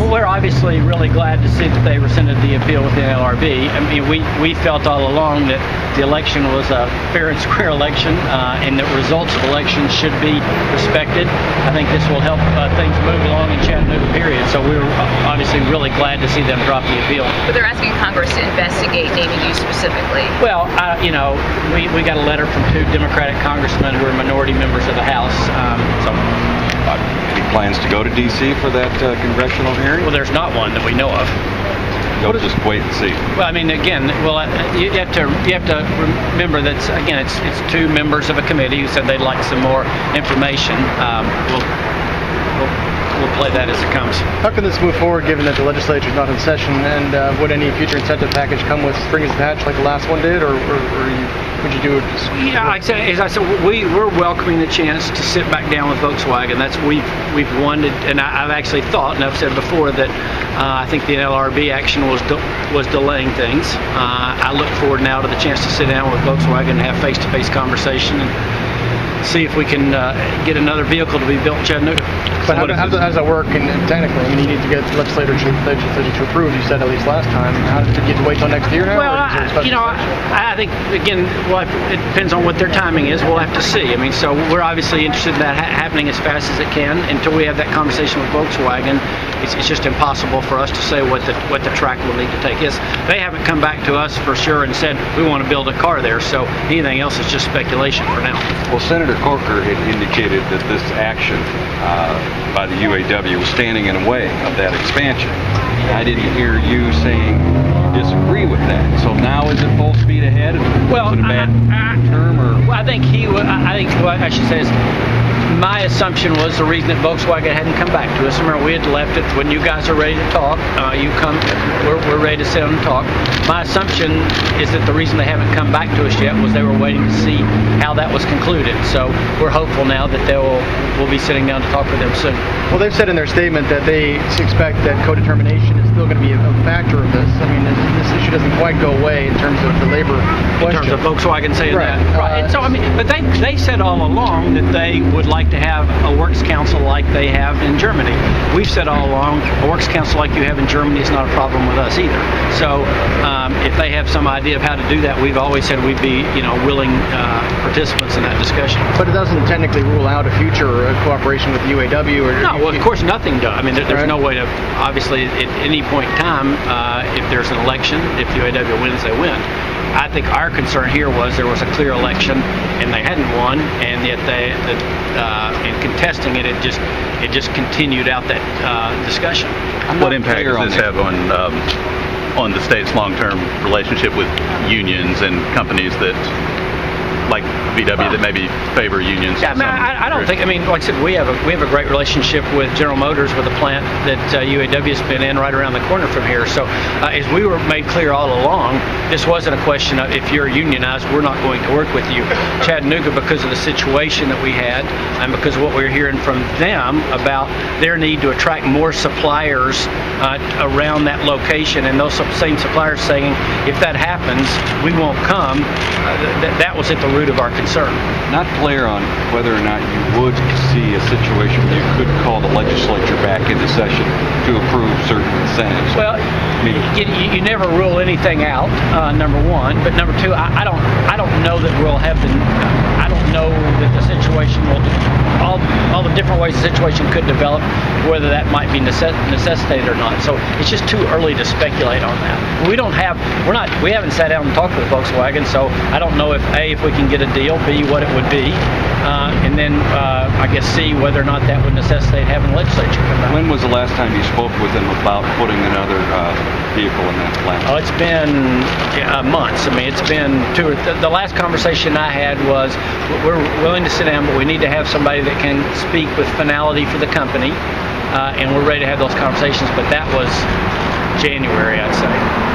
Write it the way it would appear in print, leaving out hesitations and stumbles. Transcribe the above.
Well, we're obviously really glad to see that they rescinded the appeal with the NLRB. I mean, we felt all along that the election was a fair and square election, and that results of elections should be respected. I think this will help things move along in Chattanooga, period. So we were obviously really glad to see them drop the appeal. But they're asking Congress to investigate naming you specifically. Well, you know, we got a letter from 2 Democratic congressmen who are minority members of the House. Any plans to go to D.C. for that congressional hearing? Well, there's not one that we know of. You'll just wait and see. Well, I mean, again, you have to remember that again, it's 2 members of a committee who said they'd like some more information. We'll play that as it comes. How can this move forward given that the legislature is not in session, and would any future incentive package come with strings attached like the last one did, or would you do it? Yeah, as I said, we're welcoming the chance to sit back down with Volkswagen. That's we've wanted, and I've actually thought, and I've said before, that I think the NLRB action was delaying things. I look forward now to the chance to sit down with Volkswagen and have face-to-face conversation and see if we can get another vehicle to be built in Chattanooga. But how does that work? And technically, I mean, you need to get the legislature to approve. You said at least last time. Did you have to wait till next year now? Well, I think again, it depends on what their timing is. We'll have to see. I mean, so we're obviously interested in that happening as fast as it can. Until we have that conversation with Volkswagen, it's just impossible for us to say what the track will need to take. Yes, they haven't come back to us for sure and said we want to build a car there. So anything else is just speculation for now. Well, Senator Corker had indicated that this action by the UAW was standing in the way of that expansion. I didn't hear you saying you disagree with that. So now is it full speed ahead? Well, is it a bad term, or? Well, I think what I should say is, my assumption was the reason that Volkswagen hadn't come back to us. Remember, we had left it when you guys are ready to talk. We're ready to sit down and talk. My assumption is that the reason they haven't come back to us yet was they were waiting to see how that was concluded. So we're hopeful now that we'll be sitting down to talk with them soon. Well, they've said in their statement that they expect that co-determination is still going to be a factor of this. I mean, this issue doesn't quite go away in terms of the labor question. In terms of Volkswagen saying right. that. Right. And so, I mean, but they said all along that they would like to have a works council like they have in Germany. We've said all along, a works council like you have in Germany is not a problem with us either. So if they have some idea of how to do that, we've always said we'd be, willing participants in that discussion. But it doesn't technically rule out a future cooperation with the UAW? No, well, of course, nothing does. I mean, there's no way to, obviously, at any point in time, if there's an election, if the UAW wins, they win. I think our concern here was there was a clear election and they hadn't won, and yet in contesting it, it just continued out that discussion. What impact does this have on the state's long-term relationship with unions and companies that, like VW, that maybe favor unions? Yeah, I don't think. I mean, like I said, we have a great relationship with General Motors, with a plant that UAW has been in right around the corner from here. So, as we were made clear all along, this wasn't a question of if you're unionized, we're not going to work with you. Chattanooga, because of the situation that we had, and because of what we were hearing from them about their need to attract more suppliers around that location, and those same suppliers saying, if that happens, we won't come. That was at the root of our concern. Not clear on whether or not you would see a situation where you could call the legislature back into session to approve certain incentives. Well, you never rule anything out, number one. But number two, I don't know that we'll have I don't know that the situation will, all the different ways the situation could develop, whether that might be necessitated or not. So it's just too early to speculate on that. We haven't sat down and talked with Volkswagen, so I don't know if we can get a deal, B, what it would be, and then I guess C, whether or not that would necessitate having the legislature come back. When was the last time you spoke with them about putting another vehicle in that plant? Oh, it's been months. I mean, it's been the last conversation I had was, we're willing to sit down, but we need to have somebody that can speak with finality for the company, and we're ready to have those conversations, but that was January, I'd say.